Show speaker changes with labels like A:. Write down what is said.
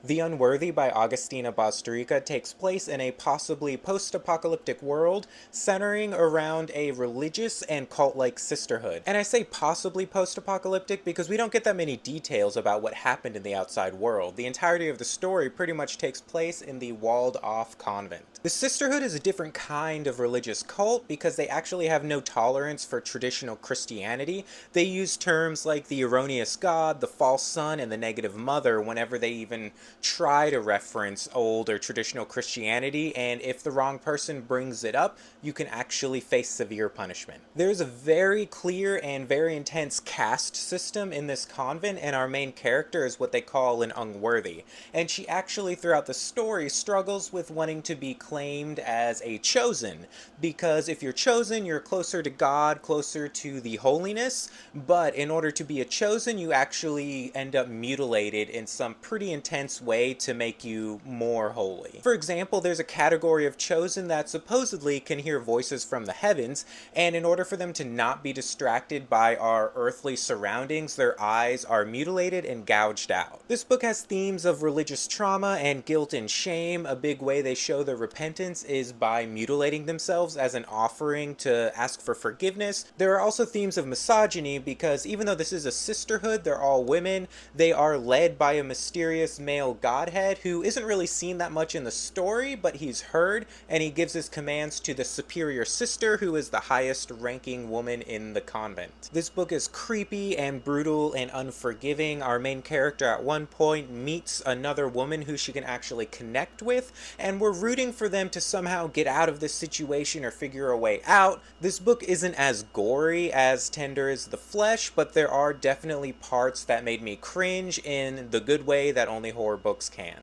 A: The Unworthy by Agustina Bazterrica takes place in a possibly post-apocalyptic world centering around a religious and cult-like sisterhood. And I say possibly post-apocalyptic because we don't get that many details about what happened in the outside world. The entirety of the story pretty much takes place in the walled-off convent. The sisterhood is a different kind of religious cult because they actually have no tolerance for traditional Christianity. They use terms like the erroneous God, the false son, and the negative mother whenever they even try to reference old or traditional Christianity, and if the wrong person brings it up, you can actually face severe punishment. There's a very clear and very intense caste system in this convent, and our main character is what they call an unworthy. And she actually, throughout the story, struggles with wanting to be claimed as a chosen, because if you're chosen, you're closer to God, closer to the holiness, but in order to be a chosen, you actually end up mutilated in some pretty intense way to make you more holy. For example, there's a category of chosen that supposedly can hear voices from the heavens, and in order for them to not be distracted by our earthly surroundings, their eyes are mutilated and gouged out. This book has themes of religious trauma and guilt and shame. A big way they show their repentance is by mutilating themselves as an offering to ask for forgiveness. There are also themes of misogyny because even though this is a sisterhood, they're all women, they are led by a mysterious male godhead who isn't really seen that much in the story, but he's heard, and he gives his commands to the superior sister, who is the highest ranking woman in the convent. This book is creepy and brutal and unforgiving. Our main character at one point meets another woman who she can actually connect with, and we're rooting for them to somehow get out of this situation or figure a way out. This book isn't as gory as Tender is the Flesh, but there are definitely parts that made me cringe in the good way that only horror books can.